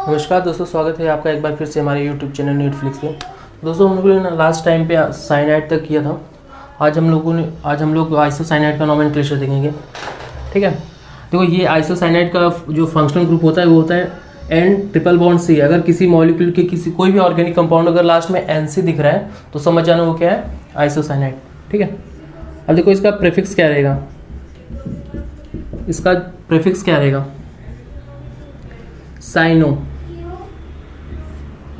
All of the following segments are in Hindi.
नमस्कार दोस्तों, स्वागत है आपका एक बार फिर से हमारे YouTube चैनल नेटफ्लिक्स पे। दोस्तों, हम लोगों ने लास्ट टाइम पे साइनाइड तक किया था। आज हम लोग आइसोसाइनाइड का नोमेनक्लेचर देखेंगे। ठीक है, देखो ये आइसोसाइनाइड का जो फंक्शनल ग्रुप होता है वो होता है N ट्रिपल बॉन्ड C। अगर किसी मॉलिक्यूल के किसी कोई भी ऑर्गेनिक कंपाउंड अगर लास्ट में NC दिख रहा है तो समझ जाना वो क्या है, आइसोसाइनाइड। ठीक है, अब देखो इसका प्रीफिक्स क्या रहेगा, साइनो।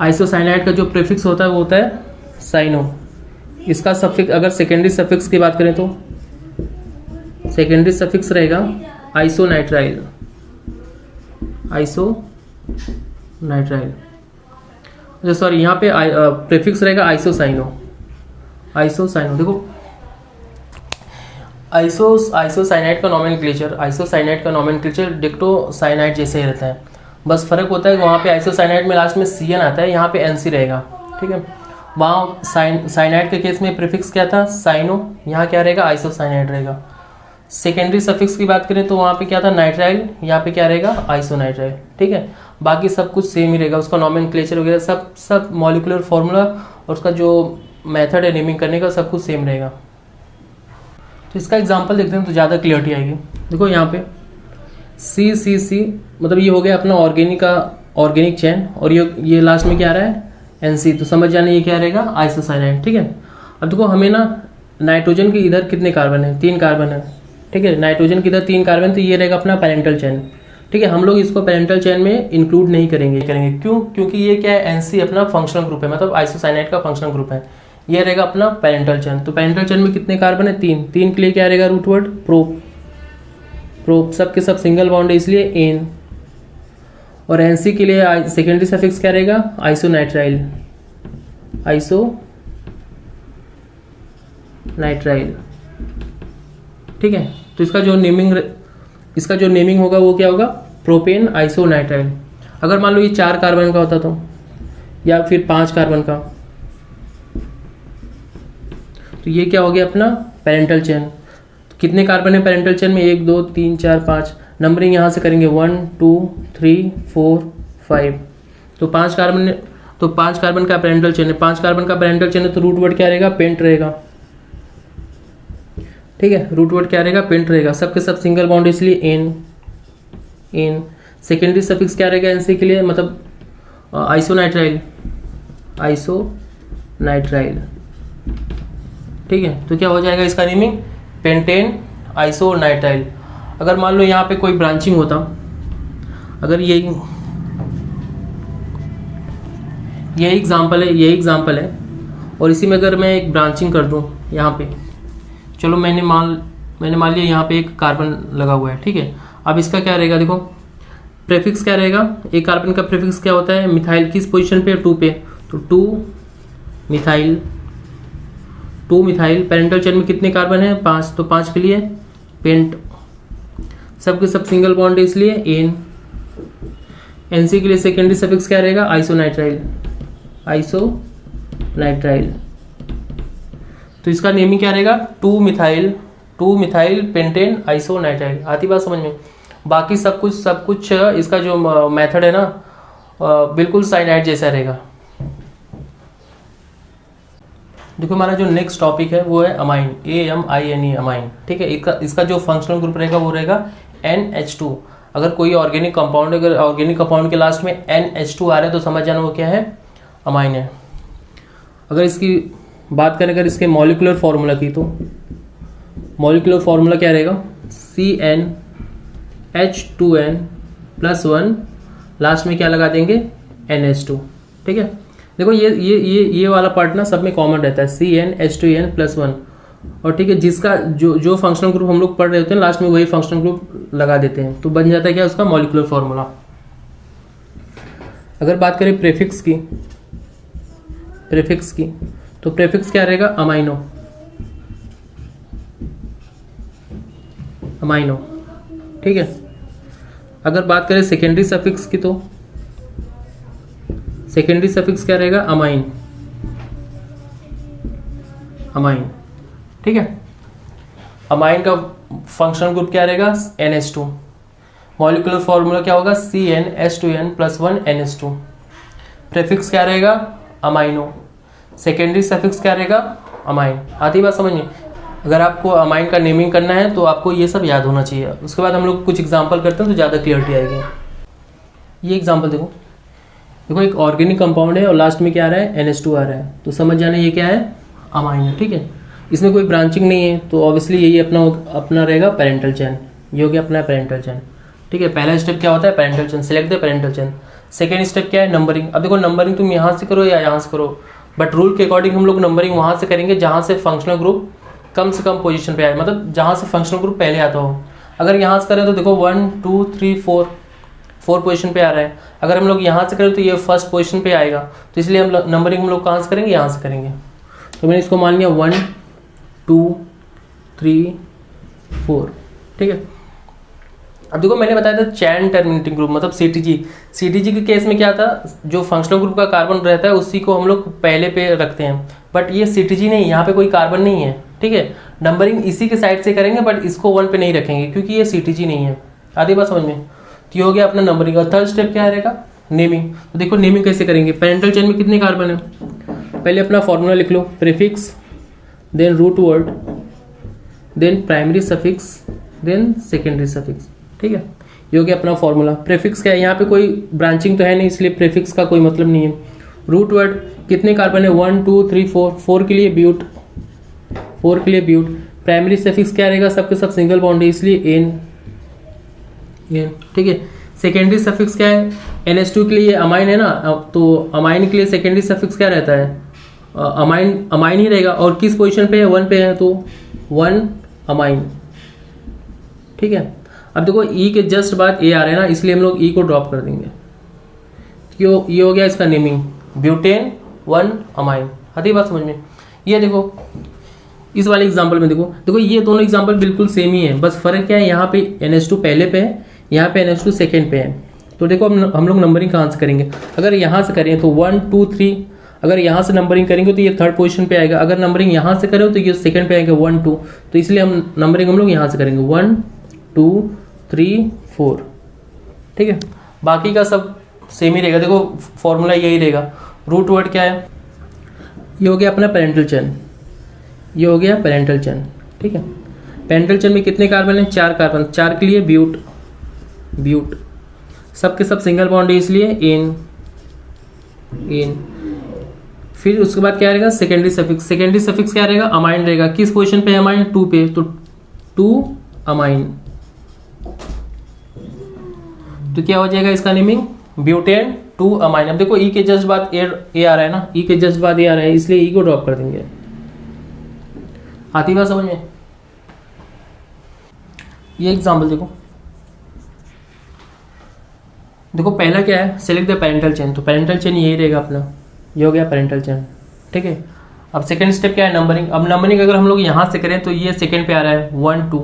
आइसोसाइनाइड का जो प्रीफिक्स होता है वो होता है साइनो। इसका सफिक्स, अगर सेकेंडरी सफिक्स की बात करें तो सेकेंडरी सफिक्स रहेगा आइसोनाइट्राइल। सॉरी, यहाँ पे प्रीफिक्स रहेगा आइसोसाइनो। देखो आइसोसाइनाइड का नोमेनक्लेचर डिक्टोसाइनाइड जैसे ही रहता है। बस फर्क होता है कि वहाँ पे आइसोसाइनाइड में लास्ट में CN आता है, यहाँ पे NC रहेगा। ठीक है, वहाँ साइनाइड के केस में प्रीफिक्स क्या था, साइनो। यहाँ क्या रहेगा, आइसोसाइनाइड रहेगा। सेकेंडरी सफिक्स की बात करें तो वहाँ पे क्या था, नाइट्राइल। यहाँ पे क्या रहेगा, आइसोनाइट्राइल। ठीक है, बाकी सब कुछ सेम ही रहेगा। उसका नोमेनक्लेचर वगैरह सब मॉलिक्यूलर फॉर्मूला और उसका जो मेथड है नेमिंग करने का सब कुछ सेम रहेगा। तो इसका एग्जांपल देखते हैं तो ज़्यादा क्लियरिटी आएगी। देखो यहाँ पे CCC मतलब ये हो गया अपना ऑर्गेनिक चेन, और ये लास्ट में क्या आ रहा है, NC। तो समझ जाना ये क्या रहेगा, आइसोसाइनाइड। ठीक है, अब देखो हमें ना नाइट्रोजन के इधर कितने कार्बन है, 3 कार्बन है। ठीक है, नाइट्रोजन के इधर 3 कार्बन, तो ये रहेगा अपना पैरेंटल चेन। ठीक है, हम लोग इसको पैरेंटल चेन में इंक्लूड नहीं करेंगे। क्यों? क्योंकि ये क्या है, NC अपना फंक्शनल ग्रुप है, मतलब आइसोसाइनाइड का फंक्शनल ग्रुप है। ये रहेगा अपना पैरेंटल चेन। तो पैरेंटल चेन में कितने कार्बन है, 3 के लिए क्या रहेगा, रूट वर्ड प्रोप। सब के सब सिंगल बॉन्ड है इसलिए एन। और NC के लिए सेकेंडरी सफिक्स क्या रहेगा, आइसोनाइट्राइल। ठीक है, तो इसका जो नेमिंग होगा वो क्या होगा, प्रोपेन आइसोनाइट्राइल। अगर मान लो ये 4 कार्बन का होता तो, या फिर 5 कार्बन का, तो ये क्या हो गया अपना पैरेंटल चेन। तो कितने कार्बन है पैरेंटल चेन में, 1 2 3 4 5। नंबरिंग यहाँ से करेंगे 1 2 3 4 5। तो 5 कार्बन का पैरेंटल चेन है। 5 कार्बन का पैरेंटल चेन है तो रूट वर्ड क्या रहेगा, पेंट रहेगा। ठीक है, रूट वर्ड क्या रहेगा, पेंट रहेगा। सबके सब सिंगल बॉन्ड इसलिए एन। सेकेंडरी सफिक्स क्या रहेगा NC के लिए, मतलब आइसोनाइट्राइल। ठीक है, तो क्या हो जाएगा इसका नेमिंग, पेंटेन आइसोनाइट्राइल। अगर मान लो यहाँ पे कोई ब्रांचिंग होता, अगर ये एग्जाम्पल है और इसी में अगर मैं एक ब्रांचिंग कर दूँ यहाँ पे, चलो मैंने मान लिया यहाँ पे एक कार्बन लगा हुआ है। ठीक है, अब इसका क्या रहेगा, देखो प्रीफिक्स क्या रहेगा, एक कार्बन का प्रीफिक्स क्या होता है, मिथाइल। किस पोजीशन पे, 2 पे, तो 2 मिथाइल। पैरेंटल चेन में कितने कार्बन है, 5, तो 5 के लिए पेंट। सबके सब सिंगल बॉन्ड है इसलिए एन। NC के लिए सेकेंडरी सफिक्स क्या रहेगा, आइसोनाइट्राइल। तो इसका नेमिंग क्या रहेगा, 2 मिथाइल पेंटेन आइसोनाइट्राइल। आती बात समझ में। बाकी सब कुछ इसका जो मेथड है ना बिल्कुल साइनाइड जैसा रहेगा। देखो हमारा जो नेक्स्ट टॉपिक है वो है अमाइन, AMINE अमाइन। ठीक है, इसका जो फंक्शनल ग्रुप रहेगा वो रहेगा NH2। अगर कोई ऑर्गेनिक कंपाउंड के लास्ट में NH2 आ रहा है तो समझ जाना वो क्या है, अमाइन है। अगर इसकी बात करें अगर इसके मॉलिक्यूलर फार्मूला की, तो मॉलिक्यूलर फार्मूला क्या रहेगा, CnH2n+1, लास्ट में क्या लगा देंगे, NH2। ठीक है, देखो ये वाला पार्ट ना सब में कॉमन रहता है, CnH2n+1। और ठीक है, जिसका जो फंक्शनल ग्रुप हम लोग पढ़ रहे होते हैं लास्ट में वही फंक्शनल ग्रुप लगा देते हैं, तो बन जाता है क्या, उसका मॉलिक्यूलर फार्मूला। अगर बात करें प्रीफिक्स की, तो प्रीफिक्स क्या रहेगा, अमाइनो। ठीक है, अगर बात करें सेकेंडरी सफिक्स की, तो सेकेंडरी सफिक्स क्या रहेगा, अमाइन। ठीक है, अमाइन का फंक्शनल ग्रुप क्या रहेगा, NH2। मॉलिकुलर फॉर्मूला क्या होगा, CnH2n+1NH2। प्रीफिक्स क्या रहेगा, अमाइनो। सेकेंडरी सफिक्स क्या रहेगा, अमाइन। आती बात समझ में। अगर आपको अमाइन का नेमिंग करना है तो आपको ये सब याद होना चाहिए। उसके बाद हम लोग कुछ एग्जांपल करते हैं तो ज़्यादा क्लियरिटी आएगी। ये एग्जांपल देखो, देखो एक ऑर्गेनिक कंपाउंड है और लास्ट में क्या आ रहा है, NH2 आ रहा है, तो समझ जाना ये क्या है, अमाइन है। ठीक है, इसमें कोई ब्रांचिंग नहीं है तो ऑब्वियसली यही अपना रहेगा पेरेंटल चेन। ये हो गया अपना पेरेंटल चेन। ठीक है, पहला स्टेप क्या होता है, parental chain, select the parental chain. Second step क्या है, नंबरिंग। अब देखो नंबरिंग तुम यहाँ से करो या यहाँ से करो, बट रूल के अकॉर्डिंग हम लोग नंबरिंग वहाँ से करेंगे जहाँ से फंक्शनल ग्रुप कम से कम पोजीशन पे आए, मतलब जहाँ से फंक्शनल ग्रुप पहले आता हो। अगर यहाँ से करें तो देखो 1 2 3 4 पोजीशन पे आ रहा है। अगर हम लोग यहाँ से करें तो ये फर्स्ट पोजीशन पे आएगा, तो इसलिए हम नंबरिंग हम लोग कहाँ से करेंगे, यहाँ से करेंगे। तो मैंने इसको मान लिया 1 2 3 4। ठीक है, अब देखो मैंने बताया था चैन टर्मिनेटिंग ग्रुप मतलब सीटीजी के केस में क्या था, जो फंक्शनल ग्रुप का कार्बन रहता है उसी को हम लोग पहले पे रखते हैं, बट ये सीटीजी नहीं, यहाँ पे कोई कार्बन नहीं है। ठीक है, नंबरिंग इसी के साइड से करेंगे बट इसको 1 पे नहीं रखेंगे क्योंकि ये सीटीजी नहीं है। आधी बात समझ में। तो ये हो गया अपना नंबरिंग। और थर्ड स्टेप क्या रहेगा, नेमिंग। तो देखो नेमिंग कैसे करेंगे, पेरेंटल चेन में कितने कार्बन है, पहले अपना फॉर्मूला लिख लो, prefix then root word then primary suffix then secondary suffix. ठीक है, ये हो गया अपना फॉर्मूला। प्रीफिक्स क्या है, यहाँ पे कोई ब्रांचिंग तो है नहीं इसलिए प्रीफिक्स का कोई मतलब नहीं है। रूट वर्ड कितने कार्बन है, 1 2 3 4, 4 के लिए ब्यूट, 4 के लिए ब्यूट। प्राइमरी सफिक्स क्या रहेगा, सबके सब सिंगल बॉन्ड है इसलिए एन। ठीक है, सेकेंडरी सफिक्स क्या है, NH2 के लिए अमाइन है ना, तो अमाइन के लिए सेकेंडरी सफिक्स क्या रहता है, अमाइन ही रहेगा। और किस पोजीशन पे है, 1 पे है तो 1 अमाइन। ठीक है, अब देखो E के जस्ट बाद A आ रहा है ना, इसलिए हम लोग E को ड्रॉप कर देंगे। क्यों, ये हो गया इसका नेमिंग, ब्यूटेन 1 अमाइन। आती बात समझ में। ये देखो इस वाले एग्जांपल में देखो ये दोनों एग्जांपल बिल्कुल सेम ही है, बस फर्क क्या है, यहाँ पे NH2 पहले पे है, यहाँ पे NH2 सेकेंड पे है। तो देखो हम लोग नंबरिंग कहाँ से करेंगे, अगर यहाँ से करें तो 1 2 3, अगर यहाँ से नंबरिंग करेंगे तो ये थर्ड पोजीशन पे आएगा, अगर नंबरिंग यहाँ से करें तो ये सेकंड पे आएगा 1 2, तो इसलिए हम नंबरिंग हम लोग यहाँ से करेंगे 1 2 3 4। ठीक है, बाकी का सब सेम ही रहेगा। देखो फॉर्मूला यही रहेगा। रूट वर्ड क्या है, ये हो गया अपना पेरेंटल चेन, ये हो गया पेरेंटल चेन। ठीक है, पेरेंटल चेन में कितने कार्बन है, 4 कार्बन, 4 के लिए ब्यूट, सबके सब सिंगल बॉन्ड है इसलिए एन। फिर उसके बाद क्या रहेगा, सेकेंडरी सफिक्स। सेकेंडरी सफिक्स क्या रहेगा, अमाइन रहेगा। किस पोजीशन पे है अमाइन, 2 पे, तो 2 अमाइन। तो क्या हो जाएगा इसका नेमिंग, ब्यूटेन 2 अमाइन। अब देखो E के जस्ट बाद ए आ रहा है ना, E के जस्ट बाद ए आ रहा है इसलिए E को ड्रॉप कर देंगे। आती बात समझ में। ये एग्जांपल देखो पहला क्या है, सेलेक्ट द पेरेंटल चेन। तो पेरेंटल चेन यही रहेगा अपना, ये हो गया पेरेंटल चेन। ठीक है, अब सेकंड स्टेप क्या है, नंबरिंग। अब नंबरिंग अगर हम लोग यहाँ से करें तो ये सेकंड पे आ रहा है 1 2,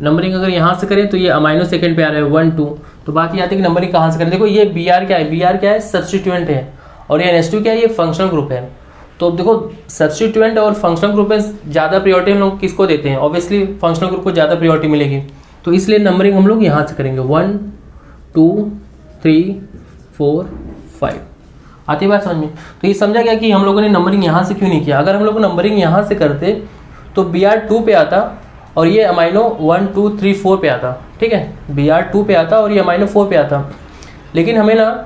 नंबरिंग अगर यहाँ से करें तो ये अमाइनो सेकंड पे आ रहा है 1 2। तो बात ये आती है कि नंबरिंग कहाँ से करें। देखो ये Br क्या है, Br क्या है, सब्स्टिट्यूएंट है, और ये NH2 क्या है, ये फंक्शनल ग्रुप है। तो देखो सब्स्टिट्यूएंट और फंक्शनल ग्रुप में ज़्यादा प्रियोरिटी हम लोग किसको देते हैं, ऑब्वियसली फंक्शनल ग्रुप को ज़्यादा प्रियोरिटी मिलेगी। तो इसलिए नंबरिंग हम लोग यहाँ से करेंगे 1 2 3 4 5। आती बात समझ में। तो ये समझा गया कि हम लोगों ने नंबरिंग यहाँ से क्यों नहीं किया। अगर हम लोग नंबरिंग यहाँ से करते तो Br 2 पे आता और ये अमाइनो 1 2 3 4 पे आता। ठीक है, Br 2 पे आता और ये अमाइनो 4 पे आता। लेकिन हमें ना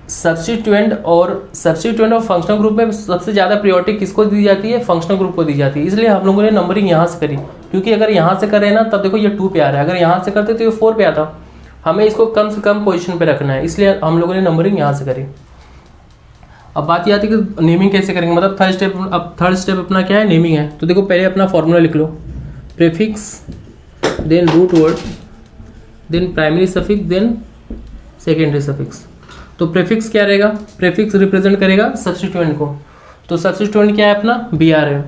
सब्स्टिट्यूएंट और फंक्शनल ग्रुप में सबसे ज़्यादा प्रायोरिटी किसको दी जाती है, फंक्शनल ग्रुप को दी जाती है। इसलिए हम लोगों ने नंबरिंग यहाँ से करी, क्योंकि अगर यहाँ से करें ना तब देखो ये 2 पे आ रहा है, अगर यहाँ से करते तो ये 4 पे आता। हमें इसको कम से कम पोजीशन पे रखना है, इसलिए हम लोगों ने नंबरिंग यहाँ से करी। अब बात ये आती है कि नेमिंग कैसे करेंगे, मतलब थर्ड स्टेप। अब थर्ड स्टेप अपना क्या है, नेमिंग है। तो देखो पहले अपना फॉर्मूला लिख लो, prefix then root word then primary suffix then secondary suffix. तो प्रीफिक्स क्या रहेगा, प्रीफिक्स रिप्रेजेंट करेगा सब्स्टिट्यूएंट को। तो सब्स्टिट्यूएंट क्या है अपना, Br है।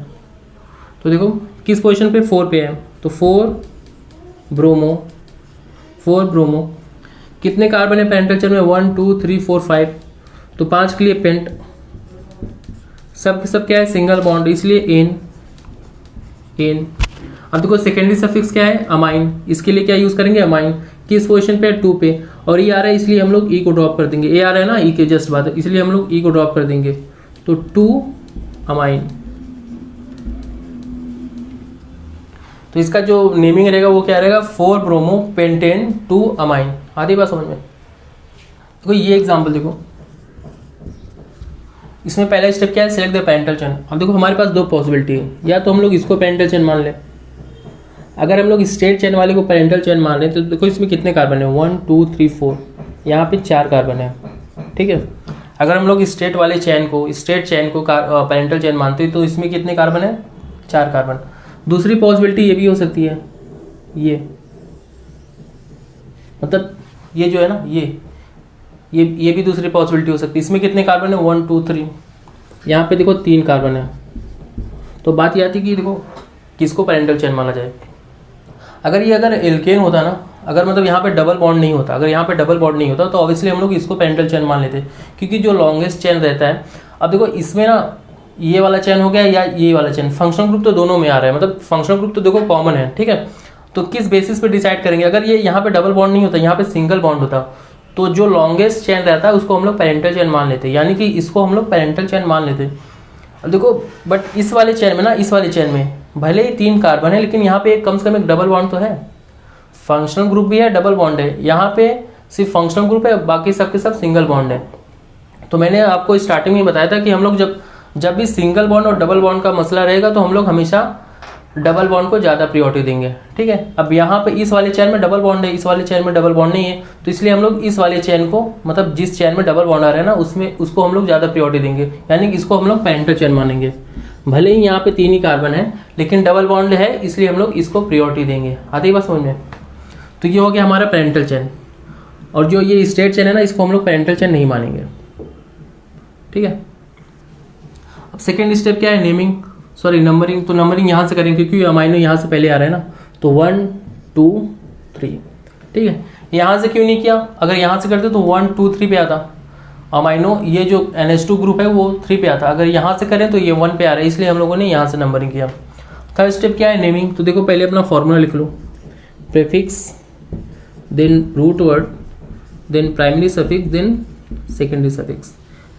तो देखो किस पोजीशन पे, 4 पे है, तो 4 ब्रोमो। कितने कार्बन है पेरेंटल चेन में, 1 2 3 4 5, तो 5 के लिए पेंट, सब क्या है, सिंगल बॉन्ड, इसलिए एन। अब देखो सेकेंडरी सफिक्स क्या है, अमाइन। इसके लिए क्या यूज करेंगे, अमाइन। किस पोजीशन पे है, 2 पे, और ये आ रहा है इसलिए हम लोग ई को ड्रॉप कर देंगे, ए आ रहा है ना ई के जस्ट बाद, इसलिए हम लोग ई को ड्रॉप कर देंगे, तो 2 अमाइन। तो इसका जो नेमिंग रहेगा वो क्या रहेगा, 4 ब्रोमो पेंटेन 2 अमाइन। आधी बात समझ में। देखो ये एग्जाम्पल देखो, इसमें पहला स्टेप क्या है, सिलेक्ट द पेरेंटल चेन। अब देखो हमारे पास दो पॉसिबिलिटी है, या तो हम लोग इसको पेरेंटल चेन मान लें, अगर हम लोग स्ट्रेट चेन वाले को पेरेंटल चेन मान लें तो देखो इसमें कितने कार्बन है, 1 2 3 4, यहाँ पे 4 कार्बन है, ठीक है। अगर हम लोग स्ट्रेट वाले चेन को, स्ट्रेट चेन को पेरेंटल चेन मानते हैं तो इसमें कितने कार्बन है, 4 कार्बन। दूसरी पॉसिबिलिटी ये भी हो सकती है, ये मतलब ये जो है ना, ये भी दूसरी पॉसिबिलिटी हो सकती है। इसमें कितने कार्बन है, 1 2 3, यहाँ पे देखो 3 कार्बन है। तो बात ये आती कि देखो किसको पेरेंटल चेन माना जाए। अगर एल्केन होता ना, अगर मतलब यहाँ पे डबल बॉन्ड नहीं होता, अगर यहाँ पे डबल बॉन्ड नहीं होता तो ऑब्वियसली हम लोग इसको पेरेंटल चेन मान लेते, क्योंकि जो लॉन्गेस्ट चेन रहता है। अब देखो इसमें ना ये वाला चेन हो गया या ये वाला चेन, फंक्शनल ग्रुप तो दोनों में आ रहा है, मतलब फंक्शनल ग्रुप तो देखो कॉमन है, ठीक है। तो किस बेसिस पे डिसाइड करेंगे, अगर ये यहाँ पे डबल बॉन्ड नहीं होता, यहाँ पे सिंगल बॉन्ड होता, तो जो लॉन्गेस्ट चेन रहता है उसको हम लोग पेरेंटल चेन मान लेते, यानी कि इसको हम लोग पेरेंटल चेन मान लेते। अब देखो बट इस वाले चेन में ना, इस वाले चेन में भले ही 3 कार्बन है, लेकिन यहाँ पे कम से कम एक डबल बॉन्ड तो है, फंक्शनल ग्रुप भी है, डबल बॉन्ड है। यहाँ पे सिर्फ फंक्शनल ग्रुप है, बाकी सबके सब सिंगल बॉन्ड है। तो मैंने आपको स्टार्टिंग में बताया था कि हम लोग जब भी सिंगल बॉन्ड और डबल बॉन्ड का मसला रहेगा तो हम लोग हमेशा डबल बॉन्ड को ज़्यादा प्रियोरिटी देंगे, ठीक है। अब यहाँ पे इस वाले चेन में डबल बॉन्ड है, इस वाले चेन में डबल बॉन्ड नहीं है, तो इसलिए हम लोग इस वाले चेन को, मतलब जिस चेन में डबल बॉन्ड आ रहा है ना, उसको हम लोग ज़्यादा प्रियोरिटी देंगे, यानी कि इसको हम लोग पेरेंटल चेन मानेंगे। भले ही यहाँ पे 3 ही कार्बन है, लेकिन डबल बॉन्ड है, इसलिए हम लोग इसको प्रियोरिटी देंगे। आती है बात समझ में। तो ये हो गया हमारा पेरेंटल चेन, और जो ये स्ट्रेट चेन है ना, इसको हम लोग पेरेंटल चेन नहीं मानेंगे, ठीक है। अब सेकेंड स्टेप क्या है, नंबरिंग। तो नंबरिंग यहाँ से करेंगे क्योंकि अमाइनो यहाँ से पहले आ रहा है ना, तो 1 2 3, ठीक है। यहाँ से क्यों नहीं किया, अगर यहाँ से करते तो 1 2 3 पे आता अमाइनो, ये जो NH2 ग्रुप है वो 3 पे आता। अगर यहाँ से करें तो ये 1 पे आ रहा है, इसलिए हम लोगों ने यहाँ से नंबरिंग किया। थर्ड स्टेप क्या है, नेमिंग। तो देखो पहले अपना फॉर्मूला लिख लो, prefix then root word then primary suffix then secondary suffix,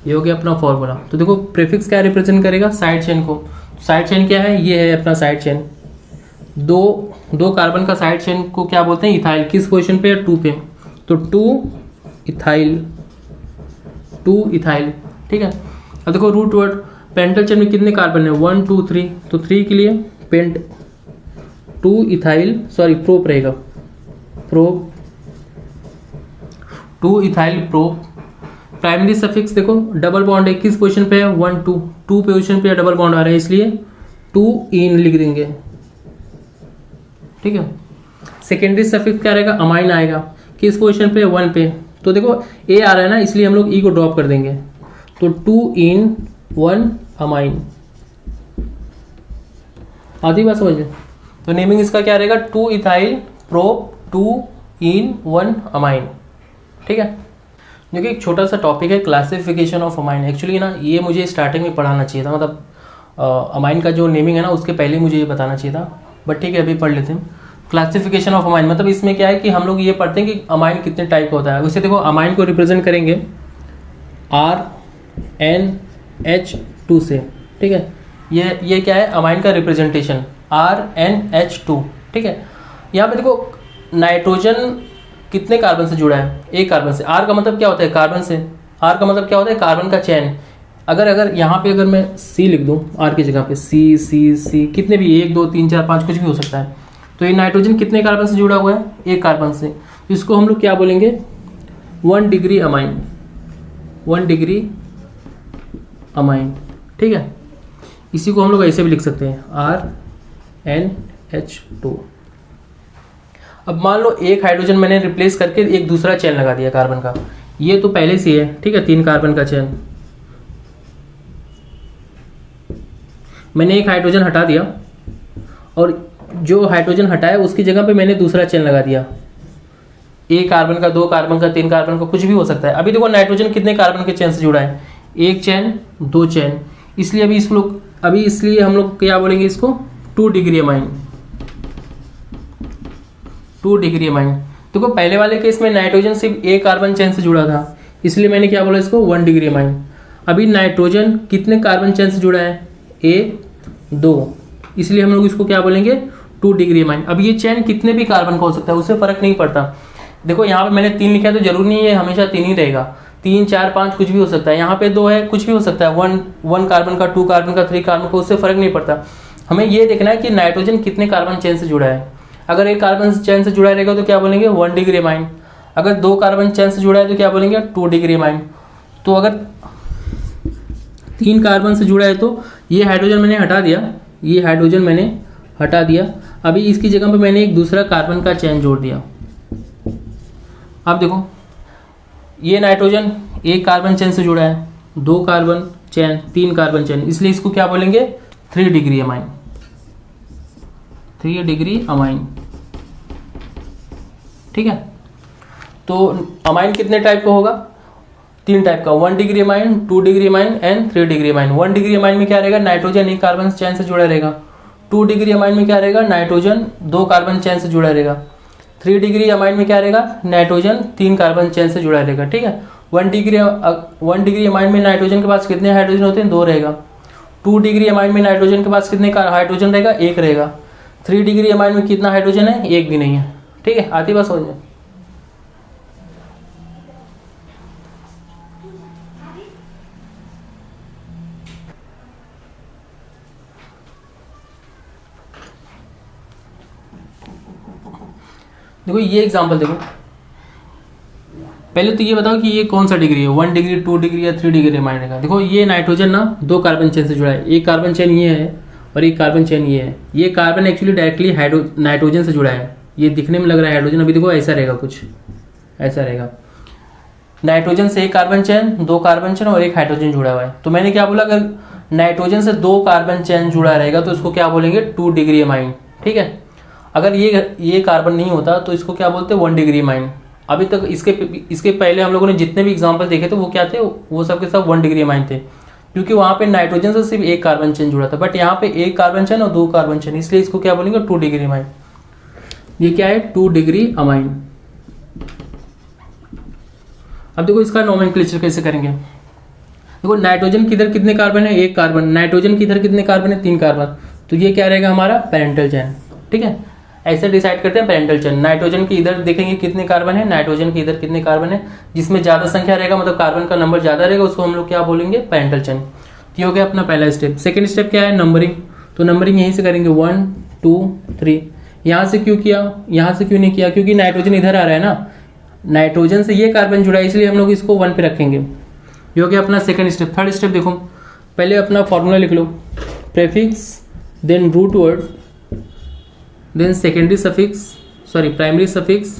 ये हो गया अपना फॉर्मूला। तो देखो प्रीफिक्स क्या रिप्रेजेंट करेगा, साइड चेन को। साइड चेन क्या है, ये है अपना साइड चेन, दो कार्बन का साइड चेन को क्या बोलते हैं, इथाइल। किस पोजीशन पे है, 2 पे, तो 2 इथाइल, ठीक है। अब देखो रूट वर्ड, पेंटल चेन में कितने कार्बन है, 1 2 3, तो 3 के लिए पेंट 2 इथाइल, प्रोप रहेगा, prop 2 ethyl prop. Primary suffix देखो डबल बॉन्ड है, किस पोजीशन पे है, 1 2 पोजीशन पे डबल बॉन्ड आ रहा है, इसलिए 2 इन लिख देंगे, ठीक है। सेकेंडरी सफिक्स क्या रहेगा, अमाइन आएगा, किस पोजीशन पे, 1 पे, तो देखो ए आ रहा है ना, इसलिए हम लोग ई को ड्रॉप कर देंगे, तो 2 इन 1 अमाइन। आधी बात समझ में। तो नेमिंग इसका क्या रहेगा, 2 इथाइल प्रोप 2 इन 1 अमाइन, ठीक है। जो कि एक छोटा सा टॉपिक है, क्लासिफिकेशन ऑफ अमाइन। एक्चुअली ना ये मुझे स्टार्टिंग में पढ़ाना चाहिए था, मतलब अमाइन का जो नेमिंग है ना उसके पहले मुझे ये बताना चाहिए था, बट ठीक है अभी पढ़ लेते हैं। क्लासिफिकेशन ऑफ अमाइन मतलब इसमें क्या है कि हम लोग ये पढ़ते हैं कि अमाइन कितने टाइप का होता है। वैसे देखो अमाइन को रिप्रेजेंट करेंगे RNH2 से, ठीक है। ये क्या है, अमाइन का रिप्रेजेंटेशन RNH2, ठीक है। यहाँ पे देखो नाइट्रोजन कितने कार्बन से जुड़ा है, एक कार्बन से। R का मतलब क्या होता है, कार्बन से। R का मतलब क्या होता है, कार्बन का चेन। अगर यहाँ पे अगर मैं C लिख दूँ, R की जगह पे C कितने भी 1 2 3 4 5 कुछ भी हो सकता है। तो ये नाइट्रोजन कितने कार्बन से जुड़ा हुआ है, एक कार्बन से। तो इसको हम लोग क्या बोलेंगे, 1 डिग्री अमाइन, 1 डिग्री अमाइन, ठीक है। इसी को हम लोग ऐसे भी लिख सकते हैं RNH2। अब मान लो एक हाइड्रोजन मैंने रिप्लेस करके एक दूसरा चेन लगा दिया कार्बन का, ये तो पहले से है, ठीक है, 3 कार्बन का चेन। मैंने एक हाइड्रोजन हटा दिया और जो हाइड्रोजन हटाया उसकी जगह पे मैंने दूसरा चेन लगा दिया, एक कार्बन का, 2 कार्बन का, 3 कार्बन का, कुछ भी हो सकता है। अभी देखो नाइट्रोजन कितने कार्बन के चेन से जुड़ा है, एक चेन 2 चेन, इसलिए इसलिए हम लोग क्या बोलेंगे इसको, 2 डिग्री अमाइन, 2 डिग्री अमाइन। देखो पहले वाले केस में नाइट्रोजन सिर्फ एक कार्बन चेन से जुड़ा था, इसलिए मैंने क्या बोला इसको 1 डिग्री अमाइन। अभी नाइट्रोजन कितने कार्बन चेन से जुड़ा है, ए 2, इसलिए हम लोग इसको क्या बोलेंगे 2 डिग्री अमाइन। अब ये चेन कितने भी कार्बन का हो सकता है, उससे फर्क नहीं पड़ता। देखो यहाँ पे मैंने 3 लिखा है तो जरूरी नहीं है हमेशा 3 ही रहेगा, 3 4 5 कुछ भी हो सकता है। यहाँ पे 2 है, कुछ भी हो सकता है, 1 कार्बन का, 2 कार्बन का, 3 कार्बन का, उससे फर्क नहीं पड़ता। हमें ये देखना है कि नाइट्रोजन कितने कार्बन चेन से जुड़ा है। अगर एक कार्बन चेन से जुड़ा रहेगा तो क्या बोलेंगे 1 डिग्री अमाइन। अगर 2 कार्बन चेन से जुड़ा है तो क्या बोलेंगे 2 डिग्री अमाइन। तो अगर 3 कार्बन से जुड़ा है तो ये हाइड्रोजन मैंने हटा दिया, ये हाइड्रोजन मैंने हटा दिया। अभी इसकी जगह पे मैंने एक दूसरा कार्बन का चेन जोड़ दिया। अब देखो ये नाइट्रोजन एक कार्बन चेन से जुड़ा है, 2 कार्बन चेन, 3 कार्बन चेन, इसलिए इसको क्या बोलेंगे 3 डिग्री अमाइन। 3 डिग्री अमाइन, ठीक है। तो अमाइन कितने टाइप का होगा, 3 टाइप का, 1 degree amine, 2 degree amine and 3 degree amine. 1 degree amine में क्या रहेगा, नाइट्रोजन एक कार्बन चेन से जुड़ा रहेगा। 2 डिग्री अमाइन में क्या रहेगा, नाइट्रोजन 2 कार्बन चेन से जुड़ा रहेगा। 3 डिग्री अमाइन में क्या रहेगा, नाइट्रोजन 3 कार्बन चेन से जुड़ा रहेगा, ठीक है। 1 डिग्री अमाइन में नाइट्रोजन के पास कितने हाइड्रोजन होते हैं, 2 रहेगा। 2 डिग्री अमाइन में नाइट्रोजन के पास कितने हाइड्रोजन रहेगा, 1 रहेगा। 3 डिग्री अमाइन में कितना हाइड्रोजन है, 1 भी नहीं है, ठीक है। आती बात समझ में। देखो ये एग्जांपल देखो, पहले तो ये बताओ कि ये कौन सा डिग्री है, 1 डिग्री, 2 डिग्री या 3 डिग्री अमाइन का। देखो ये नाइट्रोजन ना 2 कार्बन चेन से जुड़ा है, एक कार्बन चेन ये है और एक कार्बन चेन ये है। ये कार्बन एक्चुअली डायरेक्टली नाइट्रोजन से जुड़ा है, ये दिखने में लग रहा है हाइड्रोजन, अभी देखो ऐसा रहेगा, कुछ ऐसा रहेगा। नाइट्रोजन से एक कार्बन चेन, 2 कार्बन चेन और एक हाइड्रोजन जुड़ा हुआ है। तो मैंने क्या बोला, अगर नाइट्रोजन से 2 कार्बन चेन जुड़ा रहेगा तो इसको क्या बोलेंगे 2 डिग्री अमाइन, ठीक है। अगर ये कार्बन नहीं होता तो इसको क्या बोलते हैं 1 डिग्री अमाइन। अभी तक इसके पहले हम लोगों ने जितने भी एग्जांपल देखे थे वो क्या थे, वो सब के सब 1 डिग्री अमाइन थे, क्योंकि वहां पे नाइट्रोजन से सिर्फ एक कार्बन चेन जुड़ा था। बट यहाँ पे एक कार्बन चेन और 2 कार्बन चेन, इसलिए इसको क्या बोलेंगे 2 डिग्री अमाइन। ये क्या है 2 डिग्री अमाइन। अब देखो इसका नोमेनक्लेचर कैसे करेंगे। देखो नाइट्रोजन की इधर कितने कार्बन है, 1 कार्बन। नाइट्रोजन की इधर कितने कार्बन है, 3 कार्बन। तो ये क्या रहेगा हमारा पैरेंटल चेन, ठीक है। ऐसे डिसाइड करते हैं पैरेंटल चेन। नाइट्रोजन की इधर देखेंगे कितने कार्बन है, नाइट्रोजन की इधर कितने कार्बन है, जिसमें ज्यादा संख्या रहेगा मतलब कार्बन का नंबर ज्यादा रहेगा, उसको हम लोग क्या बोलेंगे पैरेंटल चेन। ये हो गया अपना पहला स्टेप। सेकंड स्टेप क्या है, नंबरिंग। तो नंबरिंग यहीं से करेंगे 1 2 3। यहाँ से क्यों किया, यहाँ से क्यों नहीं किया, क्योंकि नाइट्रोजन इधर आ रहा है ना, नाइट्रोजन से ये कार्बन जुड़ा है, इसलिए हम लोग इसको 1 पे रखेंगे। ये हो गया अपना सेकंड स्टेप। थर्ड स्टेप देखो, पहले अपना फॉर्मूला लिख लो, prefix then root word then secondary suffix, sorry primary suffix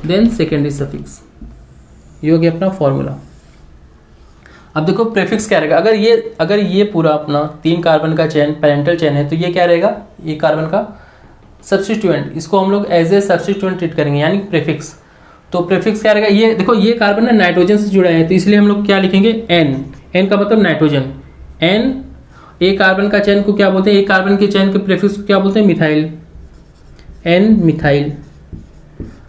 then secondary suffix। ये हो गया अपना फॉर्मूला। अब देखो प्रेफिक्स क्या रहेगा, अगर ये पूरा अपना 3 कार्बन का चेन पैरेंटल चेन है तो ये क्या रहेगा, ये कार्बन का सब्स्टिट्यूएंट, इसको हम लोग एज ए सब्स्टिट्यूएंट ट्रीट करेंगे, यानी प्रेफिक्स। तो प्रेफिक्स क्या रहेगा, ये देखो ये कार्बन है नाइट्रोजन से जुड़ा है, तो इसलिए हम लोग क्या लिखेंगे एन का मतलब नाइट्रोजन। एन एक कार्बन का चेन को क्या बोलते हैं, एक कार्बन के चेन के प्रेफिक्स को क्या बोलते हैं, मिथाइल, एन मिथाइल।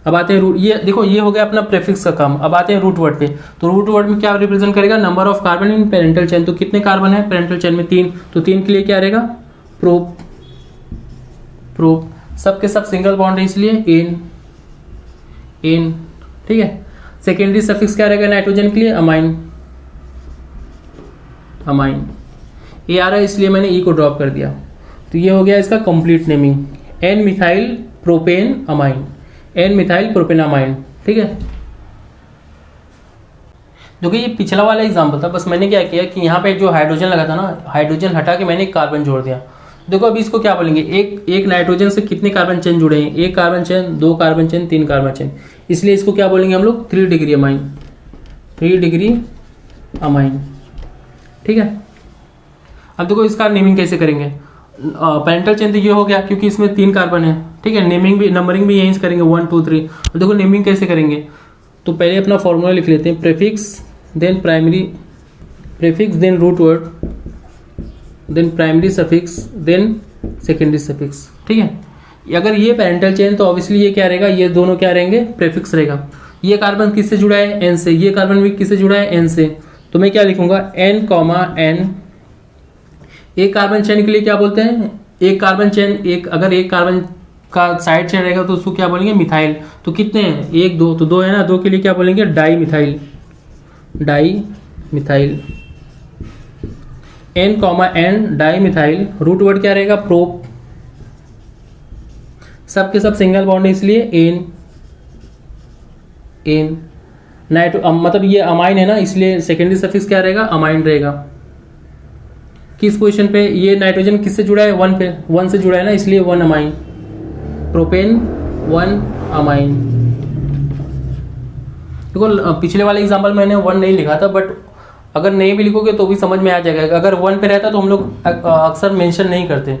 अब आते हैं रूट, ये देखो ये हो गया अपना प्रेफिक्स का काम। अब आते हैं रूट वर्ड पे। तो रूट वर्ड में क्या रिप्रेजेंट करेगा, number of carbon in parental chain. तो कितने कार्बन है पेरेंटल चेन में, 3। तो 3 के लिए क्या रहेगा प्रोप, प्रोप सबके सब सिंगल बॉन्ड है इसलिए एन, ठीक है। सेकेंडरी सफिक्स क्या रहेगा नाइट्रोजन के लिए, अमाइन, ये आ रहा है इसलिए मैंने ई को ड्रॉप कर दिया। तो ये हो गया इसका complete naming, N methyl propane amine, N methyl propane amine, ठीक है। देखो ये पिछला वाला एग्जाम्पल था, बस मैंने क्या किया कि यहाँ पे जो हाइड्रोजन लगा था ना, हाइड्रोजन हटा के मैंने एक कार्बन जोड़ दिया। देखो अभी इसको क्या बोलेंगे, एक नाइट्रोजन से कितने कार्बन चेन जुड़े हैं, 1 carbon chain, 2 carbon chain, 3 carbon chain, इसलिए इसको क्या बोलेंगे हम लोग 3 डिग्री अमाइन, 3 डिग्री अमाइन, ठीक है। अब देखो इसका नेमिंग कैसे करेंगे, पेरेंटल चेन तो ये हो गया क्योंकि इसमें 3 कार्बन है, ठीक है। नेमिंग भी, नंबरिंग भी यहीं से करेंगे 1 2 3। और देखो नेमिंग कैसे करेंगे, तो पहले अपना फॉर्मूला लिख लेते हैं, prefix then primary, prefix then root word then primary suffix then secondary suffix, ठीक है। अगर ये पेरेंटल चेन तो ऑब्वियसली ये क्या रहेगा, ये दोनों क्या रहेंगे, प्रीफिक्स रहेगा। ये कार्बन किससे जुड़ा है, एन से, ये कार्बन भी किससे जुड़ा है, एन से। तो मैं क्या लिखूंगा, एन कॉमा एन। एक कार्बन चेन के लिए क्या बोलते हैं, एक कार्बन चेन, एक अगर एक कार्बन का साइड चेन रहेगा तो उसको क्या बोलेंगे, मिथाइल। तो कितने हैं, एक दो, तो दो है ना, दो के लिए क्या बोलेंगे, di methyl, di methyl. N comma N di methyl, root word क्या रहेगा, प्रोप। सब के सब सिंगल बॉन्ड है इसलिए एन, एन। मतलब ये अमाइन है ना, इसलिए सेकेंडरी सफिक्स क्या रहेगा, अमाइन रहेगा। किस पोजीशन पे, ये नाइट्रोजन किससे जुड़ा है, वन पे, वन से जुड़ा है ना, इसलिए one amine, propane one amine. देखो पिछले वाले एग्जाम्पल मैंने वन नहीं लिखा था, बट अगर नहीं भी लिखोगे तो भी समझ में आ जाएगा। अगर वन पे रहता तो हम लोग अक्सर मेंशन नहीं करते,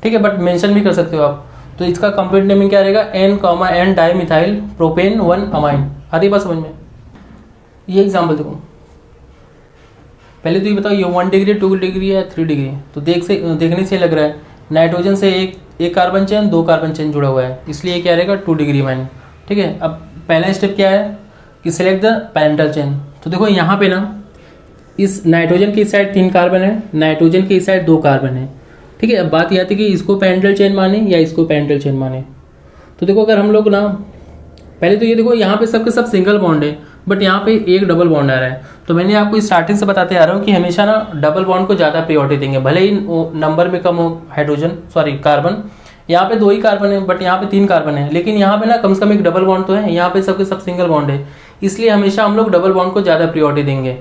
ठीक है, बट मेंशन भी कर सकते हो आप। तो इसका कंप्लीट नेमिंग क्या रहेगा, N comma N di methyl propane one amine. आती बात समझ में। ये एग्जाम्पल देखो, पहले तो ये बताओ ये 1 डिग्री 2 डिग्री है 3 डिग्री, तो देखने से लग रहा है नाइट्रोजन से एक कार्बन चेन, दो कार्बन चेन जुड़ा हुआ है, इसलिए क्या रहेगा 2 डिग्री माइन, ठीक है। अब पहला स्टेप क्या है कि सिलेक्ट द पेरेंटल चेन। तो देखो यहाँ पे ना, इस नाइट्रोजन की इस साइड 3 कार्बन है, नाइट्रोजन की इस साइड 2 कार्बन है, ठीक है। अब बात यह आती है कि इसको पेरेंटल चेन माने या इसको पेरेंटल चेन माने। तो देखो अगर हम लोग ना, पहले तो ये देखो यहाँ पे सबके सब सिंगल बॉन्ड है, बट यहाँ पे एक डबल बॉन्ड आ रहा है। तो मैंने आपको स्टार्टिंग से बताते आ रहा हूँ कि हमेशा ना डबल बॉन्ड को ज़्यादा प्रायोरिटी देंगे, भले ही नंबर में कम हो हाइड्रोजन, सॉरी कार्बन। यहाँ पे 2 ही कार्बन है, बट यहाँ पे 3 कार्बन है, लेकिन यहाँ पे ना कम से कम एक डबल बॉन्ड तो है, यहाँ पे सबके सब सिंगल बॉन्ड है, इसलिए हमेशा हम लोग डबल बॉन्ड को ज़्यादा प्रायोरिटी देंगे।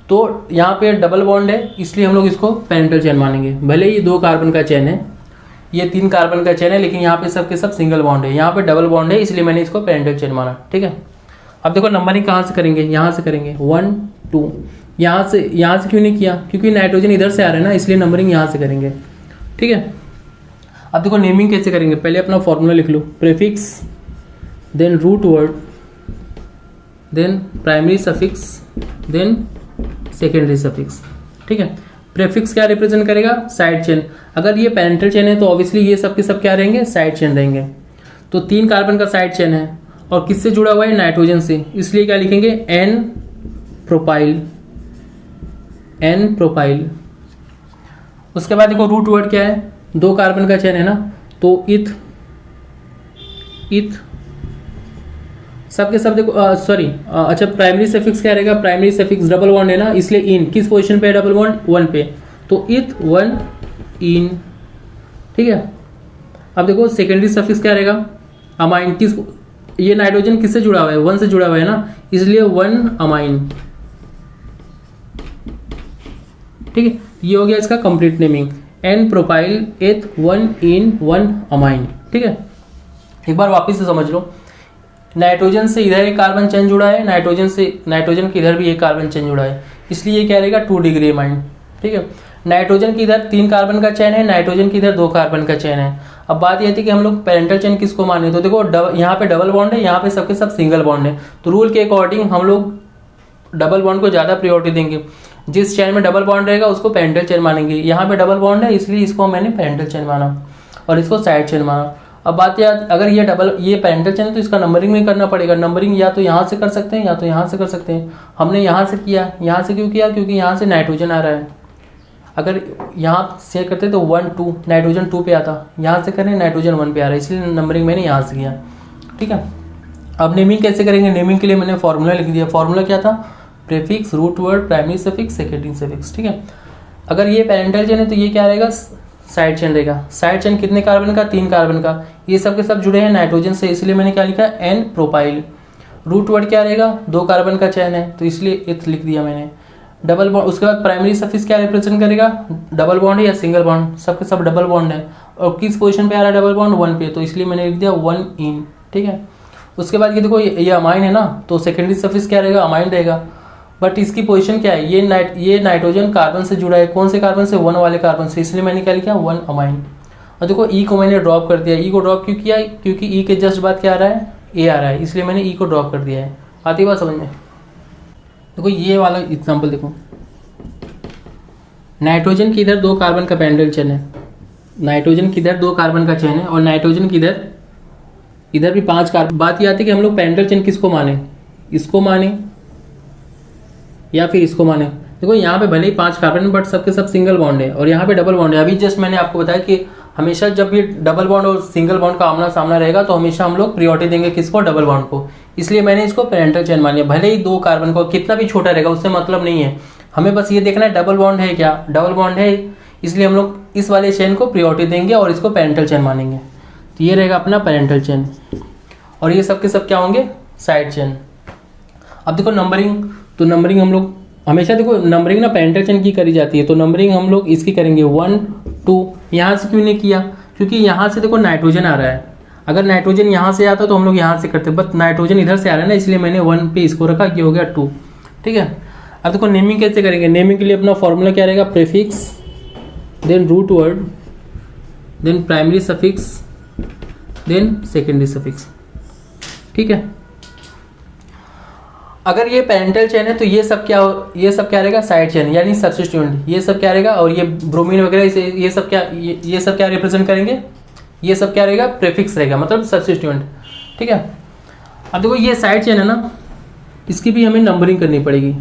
तो यहाँ पे डबल बॉन्ड है, इसलिए हम लोग इसको पेरेंटल चेन मानेंगे। भले ही 2 कार्बन का चेन है, ये 3 कार्बन का चेन है, लेकिन यहाँ पे सबके सब सिंगल बॉन्ड है, यहाँ पे डबल बॉन्ड है, इसलिए मैंने इसको पेरेंटल चेन माना, ठीक है। अब देखो नंबरिंग कहाँ से करेंगे, यहाँ से करेंगे 1 2। यहाँ से क्यों नहीं किया, क्योंकि नाइट्रोजन इधर से आ रहा है ना, इसलिए नंबरिंग यहाँ से करेंगे, ठीक है। अब देखो नेमिंग कैसे करेंगे, पहले अपना फॉर्मूला लिख लो, prefix then root word then primary suffix then secondary suffix, ठीक है। प्रीफिक्स क्या रिप्रेजेंट करेगा, साइड चेन। अगर ये पेरेंटल चेन है तो ऑब्वियसली ये सबके सब क्या रहेंगे, साइड चेन रहेंगे। तो 3 कार्बन का साइड चेन है और किससे जुड़ा हुआ है, नाइट्रोजन से, इसलिए क्या लिखेंगे, एन प्रोपाइल, एन प्रोपाइल। उसके बाद देखो रूट वर्ड क्या है, 2 कार्बन का चेन है ना, तो इथ, इथ सबके सब देखो सॉरी अच्छा प्राइमरी सफिक्स क्या रहेगा, प्राइमरी सफिक्स डबल बॉन्ड है ना, इसलिए इन। किस पोजीशन पे है डबल बॉन्ड, 1 पे, तो इथ 1 इन, ठीक है। अब देखो सेकेंडरी सफिक्स क्या रहेगा, अमाइन। किस, ये नाइट्रोजन किससे जुड़ा हुआ है, 1 से जुड़ा हुआ है ना, इसलिए 1 अमाइन, ठीक है। ये हो गया इसका complete naming, N propyl eth 1 इन 1 अमाइन, ठीक है। एक बार वापस से समझ लो, नाइट्रोजन से इधर एक कार्बन चेन जुड़ा है, नाइट्रोजन के इधर भी एक कार्बन चेन जुड़ा है, इसलिए ये क्या रहेगा 2 डिग्री अमाइन, ठीक है। नाइट्रोजन की इधर 3 कार्बन का चेन है, नाइट्रोजन की इधर 2 कार्बन का चेन है। अब बात ये थी कि हम लोग पेरेंटल चेन किसको माने, तो देखो यहाँ पे डबल बॉन्ड है, यहाँ पे सबके सब सिंगल बॉन्ड है, तो रूल के अकॉर्डिंग हम लोग डबल बॉन्ड को ज़्यादा प्रायोरिटी देंगे। जिस चेन में डबल बॉन्ड रहेगा उसको पेरेंटल चेन मानेंगे। यहाँ पे डबल बॉन्ड है, इसलिए इसको मैंने पेरेंटल चेन माना और इसको साइड चेन माना। अब बात याद, अगर ये पेरेंटल चेन है तो इसका नंबरिंग में करना पड़ेगा। नंबरिंग या तो यहाँ से कर सकते हैं या तो यहाँ से कर सकते हैं। हमने यहाँ से किया, यहाँ से क्यों किया, क्योंकि यहाँ से नाइट्रोजन आ रहा है। अगर यहाँ से करते तो 1 2 नाइट्रोजन 2 पे आता, यहाँ से करें नाइट्रोजन 1 पे आ रहा है, इसलिए नंबरिंग मैंने यहाँ से किया, ठीक है। अब नेमिंग कैसे करेंगे, नेमिंग के लिए मैंने फॉर्मूला लिख दिया। फॉर्मूला क्या था, prefix root word primary suffix secondary suffix, ठीक है। अगर ये पेरेंटल चेन है तो ये क्या रहेगा, साइड चेन रहेगा। साइड चेन कितने कार्बन का, 3 कार्बन का, ये सब के सब जुड़े हैं नाइट्रोजन से, इसलिए मैंने क्या लिखा, एन प्रोपाइल। रूट वर्ड क्या रहेगा, 2 कार्बन का चेन है तो इसलिए इथ लिख दिया मैंने। डबल बॉन्ड, उसके बाद प्राइमरी सफिक्स क्या रिप्रेजेंट करेगा, डबल बॉन्ड है या सिंगल बॉन्ड, सबके सब डबल बॉन्ड है और किस पोजीशन पे आ रहा है डबल बॉन्ड, 1 पे, तो इसलिए मैंने लिख दिया 1 इन, ठीक है। उसके बाद ये देखो ये अमाइन है ना, तो सेकेंडरी सफिक्स क्या रहेगा, अमाइन रहेगा। बट इसकी पोजीशन क्या है, ये नाइट्रोजन कार्बन से जुड़ा है, कौन से कार्बन से, 1 वाले कार्बन से, इसलिए मैंने क्या लिखा 1 अमाइन। और देखो ई को मैंने ड्रॉप कर दिया। ई को ड्रॉप क्यों किया, क्योंकि ई के जस्ट बाद क्या आ रहा है, ए आ रहा है, इसलिए मैंने ई को ड्रॉप कर दिया है। आती बात समझ में। देखो ये वाला एग्जाम्पल देखो, नाइट्रोजन की इधर 2 कार्बन का पेरेंटल चेन है, नाइट्रोजन किधर 2 कार्बन का चेन है और नाइट्रोजन किधर इधर भी 5 कार्बन। बात ये आती है कि हम लोग पेरेंटल चेन किसको माने, इसको माने या फिर इसको माने। देखो यहाँ पे भले ही 5 कार्बन बट सबके सब सिंगल बॉन्ड है और यहाँ पे डबल बॉन्ड है। अभी जस्ट मैंने आपको बताया कि हमेशा जब ये डबल बॉन्ड और सिंगल बॉन्ड का आमना सामना रहेगा तो हमेशा हम लोग प्रियोरिटी देंगे किसको, डबल बॉन्ड को। इसलिए मैंने इसको पेरेंटल चेन मान लिया। भले ही 2 कार्बन को कितना भी छोटा रहेगा उससे मतलब नहीं है, हमें बस ये देखना है डबल बॉन्ड है क्या, डबल बॉन्ड है, इसलिए हम लोग इस वाले चेन को प्रियोरिटी देंगे और इसको पेरेंटल चेन मानेंगे। तो ये रहेगा अपना पेरेंटल चेन और ये सब के सब क्या होंगे, साइड चेन। अब देखो नंबरिंग, तो नंबरिंग हम लोग हमेशा देखो नंबरिंग ना पेरेंटल चेन की करी जाती है, तो नंबरिंग हम लोग इसकी करेंगे 1 2। यहाँ से क्यों नहीं किया, क्योंकि यहाँ से देखो नाइट्रोजन आ रहा है। अगर नाइट्रोजन यहाँ से आता तो हम लोग यहाँ से करते, बट नाइट्रोजन इधर से आ रहा है ना, इसलिए मैंने 1 पे इसको रखा, ये हो गया 2। ठीक है। अब देखो नेमिंग कैसे करेंगे, नेमिंग के लिए अपना फॉर्मूला क्या रहेगा, prefix then root word then primary suffix then secondary suffix. ठीक है। अगर ये पेरेंटल चेन है तो ये सब क्या रहेगा, साइड चेन यानी सब्स्टिट्यूएंट। ये सब क्या रहेगा, और ये ब्रोमीन वगैरह ये सब क्या रिप्रेजेंट करेंगे, ये सब क्या रहेगा, प्रीफिक्स रहेगा, मतलब सब्स्टिट्यूएंट। ठीक है। अब देखो ये साइड चेन है ना, इसकी भी हमें नंबरिंग करनी पड़ेगी।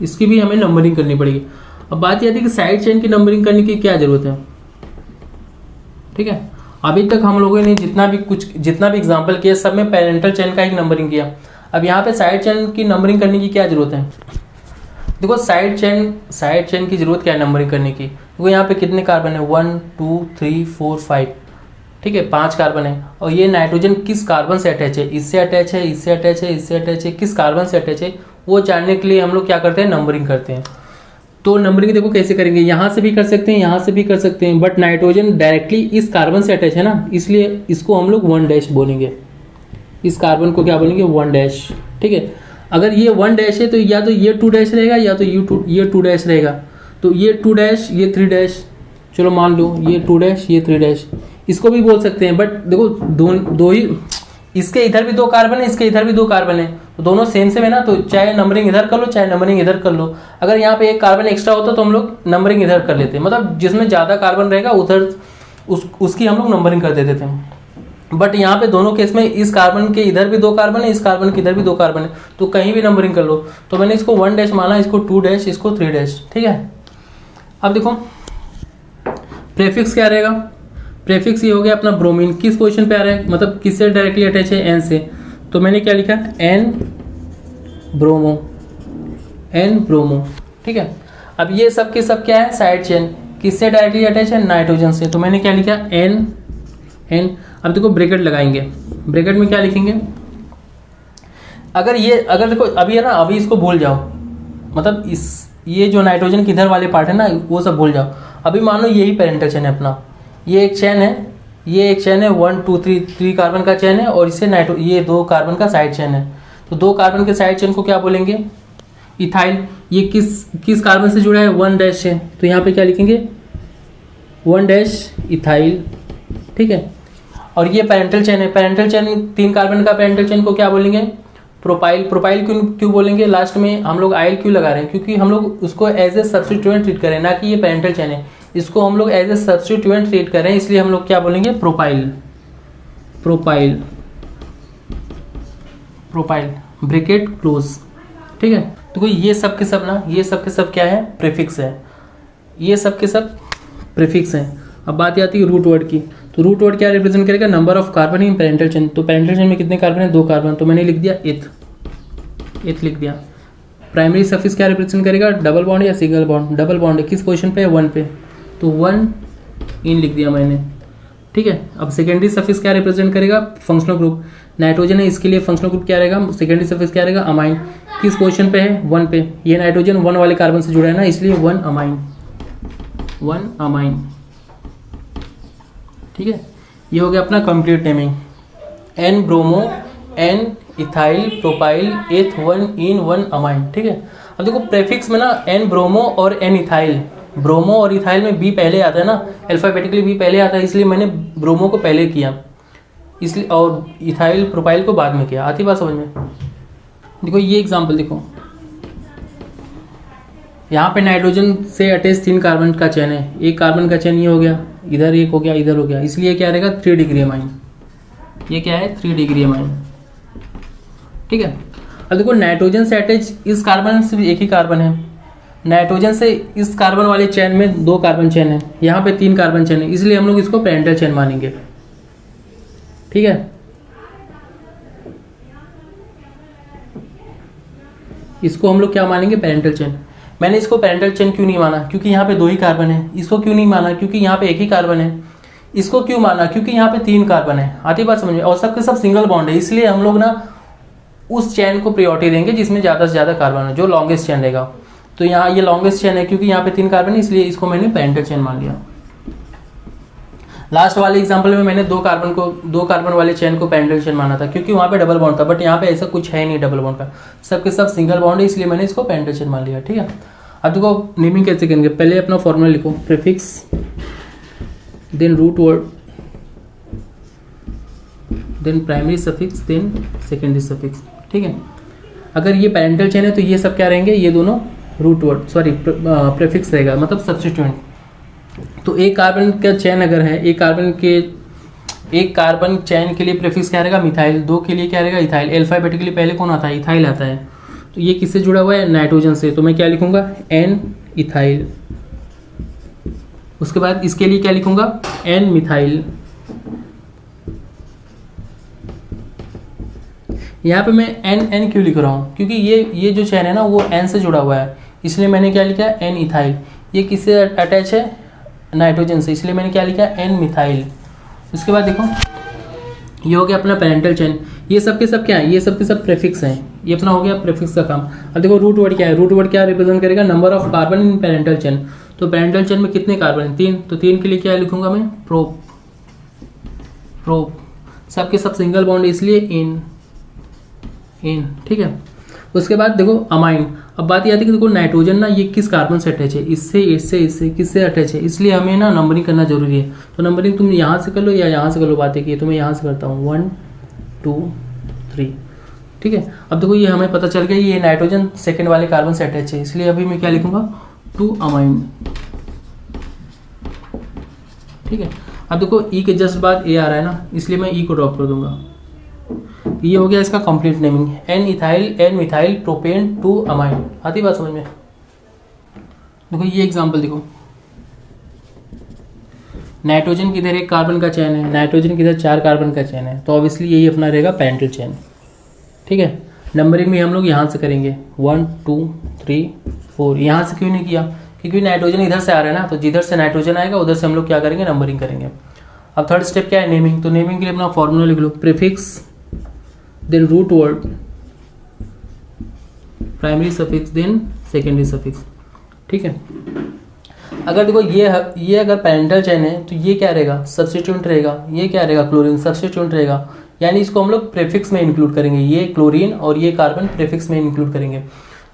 इसकी भी हमें नंबरिंग करनी पड़ेगी। अब बात यह आती है कि साइड चेन की नंबरिंग करने की क्या जरूरत है। ठीक है। अभी तक हम लोगों ने जितना भी एग्जांपल किया सब में पेरेंटल चेन का ही नंबरिंग किया। अब यहाँ पे साइड चेन की नंबरिंग करने की क्या जरूरत है। देखो साइड चेन की जरूरत क्या है नंबरिंग करने की। देखो यहाँ पे कितने कार्बन है, 1 2 3 4 5। ठीक है, 5 कार्बन है। और ये नाइट्रोजन किस कार्बन से अटैच है, इससे अटैच है, इससे अटैच है, इससे अटैच है, किस कार्बन से अटैच है, वो जानने के लिए हम लोग क्या करते हैं, नंबरिंग करते हैं। तो नंबरिंग देखो कैसे करेंगे, यहाँ से भी कर सकते हैं, यहाँ से भी कर सकते हैं, बट नाइट्रोजन डायरेक्टली इस कार्बन से अटैच है ना, इसलिए इसको हम लोग 1 बोलेंगे। इस कार्बन को क्या बोलेंगे, 1। ठीक है। अगर ये 1 है तो या तो ये 2 रहेगा या तो ये 2 रहेगा। तो ये 2 ये 3, चलो मान लो ये 2 ये 3, इसको भी बोल सकते हैं। बट देखो दो ही, इसके इधर भी 2 कार्बन है, इसके इधर भी 2 कार्बन है, तो दोनों सेम है ना, तो चाहे नंबरिंग इधर कर लो चाहे नंबरिंग इधर कर लो। अगर यहाँ पे 1 कार्बन एक्स्ट्रा होता तो हम लोग नंबरिंग इधर कर लेते, मतलब जिसमें ज़्यादा कार्बन रहेगा उधर उसकी हम लोग नंबरिंग कर देते थे। बट यहाँ पे दोनों केस में इस कार्बन के इधर भी 2 कार्बन है, इस कार्बन के इधर भी 2 कार्बन है, तो कहीं भी नंबरिंग कर लो। तो मैंने इसको 1 माना, इसको 2, इसको 3। ठीक है। अब देखो प्रीफिक्स क्या रहेगा, प्रीफिक्स ये हो गया अपना ब्रोमीन, किस पोजीशन पे आ रहा है, मतलब किससे डायरेक्टली अटैच है, एन से। तो मैंने क्या लिखा, एन ब्रोमो। ठीक है। अब ये सब के सब क्या है, साइड चेन, किससे डायरेक्टली अटैच है, नाइट्रोजन से। तो मैंने क्या लिखा, एन। अब देखो ब्रैकेट लगाएंगे, ब्रैकेट में क्या लिखेंगे, अगर देखो अभी है ना, अभी इसको भूल जाओ, मतलब ये जो नाइट्रोजन के इधर वाले पार्ट है ना वो सब भूल जाओ। अभी मान लो यही पेरेंटल चेन है अपना, ये एक चेन है, 1 2 3 कार्बन का चेन है, और इससे ये 2 कार्बन का साइड चेन है। तो 2 कार्बन के साइड चेन को क्या बोलेंगे, इथाइल। ये किस कार्बन से जुड़ा है, 1 है, तो यहाँ पे क्या लिखेंगे, 1 इथाइल। ठीक है। और ये पेरेंटल चेन है, पेरेंटल चेन 3 कार्बन का पेरेंटल चेन को क्या बोलेंगे, प्रोपाइल। प्रोपाइल क्यों बोलेंगे, लास्ट में हम लोग आइल क्यों लगा रहे हैं, क्योंकि हम लोग उसको एज ए सब्स्टिट्यूएंट ट्रीट करें, ना कि ये पेरेंटल चेन है, इसको हम लोग एज ए सब्स्टिट्यूएंट ट्रीट करें, इसलिए हम लोग क्या बोलेंगे, प्रोपाइल ब्रैकेट क्लोज। ठीक है। तो ये सब के सब ना, ये सब के सब क्या है, प्रीफिक्स है, ये सब के सब प्रीफिक्स है। अब बात आती है रूट वर्ड की, तो रूट वर्ड क्या रिप्रेजेंट करेगा, number of carbon in parental chain. तो पेरेंटल चेन में कितने कार्बन है, 2 कार्बन, तो मैंने लिख दिया एथ लिख दिया। प्राइमरी सफिक्स क्या रिप्रेजेंट करेगा, डबल बॉन्ड या सिंगल बॉन्ड, डबल बॉन्ड है, किस पोजीशन पे है, 1 पे, तो 1 इन लिख दिया मैंने। ठीक है। अब सेकेंडरी सफिक्स क्या रिप्रेजेंट करेगा, फंक्शनल ग्रुप, नाइट्रोजन है इसके लिए फंक्शनल ग्रुप क्या रहेगा, सेकेंडरी सफिक्स क्या रहेगा, अमाइन, किस पोजीशन पे है, 1 पे, ये नाइट्रोजन 1 वाले कार्बन से जुड़ा है ना, इसलिए 1 अमाइन। ठीक है। ये हो गया अपना complete naming, N bromo, N ethyl, propyl, eth 1 इन 1 अमाइन। ठीक है। अब देखो प्रीफिक्स में ना एन ब्रोमो और एन इथाइल, ब्रोमो और इथाइल में बी पहले आता है ना, अल्फाबेटिकली बी पहले आता है, इसलिए मैंने ब्रोमो को पहले किया, इसलिए, और इथाइल प्रोपाइल को बाद में किया। आती बात समझ में। देखो ये एग्जांपल देखो, यहाँ पे नाइट्रोजन से अटैच 3 कार्बन का चेन है, एक कार्बन का चेन ये हो गया, इधर एक हो गया, इधर हो गया, इसलिए क्या रहेगा 3 डिग्री अमाइन। ये क्या है 3 डिग्री अमाइन, ठीक है। अब देखो नाइट्रोजन से अटैच इस कार्बन से भी एक ही कार्बन है, नाइट्रोजन से इस कार्बन वाले चेन में 2 कार्बन चेन है, यहाँ पे 3 कार्बन चेन है, इसलिए हम लोग इसको पेरेंटल चेन मानेंगे, ठीक है। इसको हम लोग क्या मानेंगे पेरेंटल चेन। मैंने इसको पेरेंटल चेन क्यों नहीं माना, क्योंकि यहाँ पे 2 ही कार्बन है। इसको क्यों नहीं माना, क्योंकि यहाँ पे एक ही कार्बन है। इसको क्यों माना, क्योंकि यहाँ पे 3 कार्बन है। आती बात समझ में, और सबके सब सिंगल बॉन्ड है, इसलिए हम लोग ना उस चेन को प्रायोरिटी देंगे जिसमें ज़्यादा से ज़्यादा कार्बन है, जो लॉन्गेस्ट चेन रहेगा। तो यहाँ ये लॉन्गेस्ट चेन है, क्योंकि यहाँ पे 3 कार्बन है, इसलिए इसको मैंने पेरेंटल चेन मान लिया। लास्ट वाले एग्जांपल में मैंने 2 कार्बन वाले चेन को पेरेंटल चेन माना था, क्योंकि वहाँ पे डबल बॉन्ड था, बट यहाँ पे ऐसा कुछ है नहीं डबल बॉन्ड का, सबके सब सिंगल बॉन्ड है, इसलिए मैंने इसको पेरेंटल चेन मान लिया, ठीक है। अब देखो नेमिंग कैसे करेंगे, पहले अपना फॉर्मूला लिखो, prefix then root word then primary suffix then secondary suffix, ठीक है। अगर ये पेरेंटल चेन है तो ये सब क्या रहेंगे, ये दोनों रूट वर्ड प्रीफिक्स रहेगा, मतलब सब्स्टिट्यूएंट। तो एक कार्बन का चेन अगर है, एक कार्बन चेन के लिए प्रीफिक्स क्या रहेगा मिथाइल, 2 के लिए क्या रहेगा इथाइल। अल्फाबेटिकली पहले कौन आता है, इथाइल आता है। तो ये किससे जुड़ा हुआ है, नाइट्रोजन से, तो मैं क्या लिखूंगा एन इथाइल। उसके बाद इसके लिए क्या लिखूंगा एन मिथाइल। यहाँ पे मैं एन क्यों लिख रहा हूँ, क्योंकि ये जो चेन है ना वो एन से जुड़ा हुआ है, इसलिए मैंने क्या लिखा है एन इथाइल। ये किससे अटैच है, नाइट्रोजन से, इसलिए मैंने क्या लिखा एन मिथाइल। उसके बाद देखो ये हो गया अपना पेरेंटल चेन। ये सब के सब क्या है, ये सब के सब प्रीफिक्स हैं, ये अपना हो गया प्रीफिक्स का काम। अब देखो रूट वर्ड क्या है, रूट वर्ड क्या रिप्रेजेंट करेगा, number of carbon in parental chain. तो पेरेंटल चेन में कितने कार्बन है 3, तो 3 के लिए क्या लिखूंगा मैं प्रोप। सबके सब सिंगल बॉन्ड इसलिए इन, ठीक है। उसके बाद देखो अमाइन। अब बात ये आती है कि देखो नाइट्रोजन ना ये किस कार्बन से अटैच है, इससे किससे अटैच है, इसलिए हमें ना नंबरिंग करना जरूरी है। तो नंबरिंग तुम यहाँ से कर लो या यहाँ से कर लो, बातें की तो मैं यहाँ से करता हूँ 1 2 3, ठीक है। अब देखो ये हमें पता चल गया ये नाइट्रोजन सेकंड वाले कार्बन से अटैच है, इसलिए अभी मैं क्या लिखूंगा 2 अमाइन, ठीक है। अब देखो ई के जस्ट बाद ए आ रहा है ना, इसलिए मैं ई को ड्रॉप कर दूंगा। ये हो गया इसका complete naming, N ethyl N methyl propane 2 amine. आती बात समझ में। देखो ये एग्जांपल देखो, नाइट्रोजन की इधर 1 कार्बन का चेन है, नाइट्रोजन की इधर 4 कार्बन का चेन है, तो ऑब्वियसली यही अपना रहेगा पेरेंटल चेन, ठीक है। नंबरिंग भी हम लोग यहाँ से करेंगे 1 2 3 4। यहाँ से क्यों नहीं किया, क्योंकि नाइट्रोजन इधर से आ रहा है ना, तो जिधर से नाइट्रोजन आएगा उधर से हम लोग क्या करेंगे नंबरिंग करेंगे। अब थर्ड स्टेप क्या है नेमिंग। तो नेमिंग के लिए अपना फॉर्मूला लिख लो, prefix then root word primary suffix then secondary suffix, ठीक है। अगर देखो ये अगर पेरेंटल चेन है तो ये क्या रहेगा सब्स्टिट्यूएंट रहेगा, ये क्या रहेगा क्लोरीन सब्स्टिट्यूएंट रहेगा, यानी इसको हम लोग प्रीफिक्स में इंक्लूड करेंगे। ये क्लोरीन और ये कार्बन प्रीफिक्स में इंक्लूड करेंगे।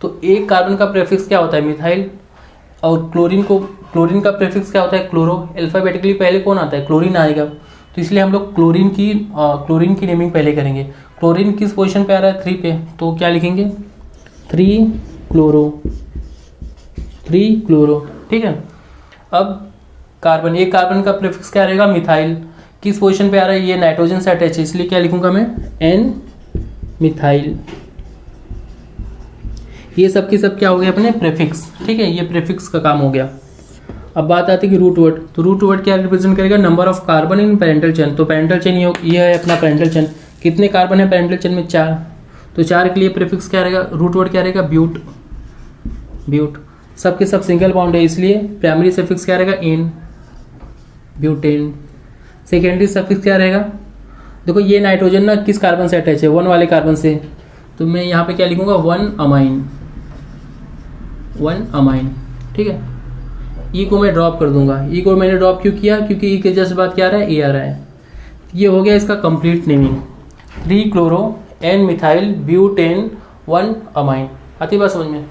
तो एक कार्बन का प्रीफिक्स क्या होता है मिथाइल, और क्लोरीन का प्रीफिक्स क्या होता है क्लोरो। अल्फाबेटिकली पहले कौन आता है क्लोरीन आएगा, तो इसलिए हम लोग क्लोरीन की नेमिंग पहले करेंगे। क्लोरीन किस पोजीशन पे आ रहा है 3 पे, तो क्या लिखेंगे 3 क्लोरो, ठीक है। अब कार्बन, एक कार्बन का प्रीफिक्स क्या रहेगा मिथाइल, किस पोजीशन पे आ रहा है ये नाइट्रोजन से अटैच है, इसलिए क्या लिखूंगा मैं एन मिथाइल। ये सब के सब क्या हो गया अपने प्रीफिक्स, ठीक है। ये प्रीफिक्स का काम हो गया। अब बात आती है कि रूट वर्ड। तो रूट वर्ड क्या रिप्रेजेंट करेगा number of carbon in parental chain. तो पेरेंटल चेन ये है अपना पेरेंटल चेन। कितने कार्बन है पेरेंटल चेन में 4, तो 4 के लिए प्रीफिक्स क्या रहेगा रूट वर्ड क्या रहेगा ब्यूट। सबके सब सिंगल बॉन्ड है, इसलिए प्राइमरी सफिक्स क्या रहेगा इन, ब्यूटेन। सेकेंडरी सफिक्स क्या रहेगा, देखो ये नाइट्रोजन ना किस कार्बन से अटैच है 1 वाले कार्बन से, तो मैं यहाँ पे क्या लिखूंगा 1 अमाइन, ठीक है। ई को मैं ड्रॉप कर दूंगा। ई को मैंने ड्रॉप क्यों किया, क्योंकि ई के जस्ट बाद क्या आ रहा है ए आ रहा है। ये हो गया इसका complete naming, 3 chloro N methyl butane 1 amine. आती बात समझ में।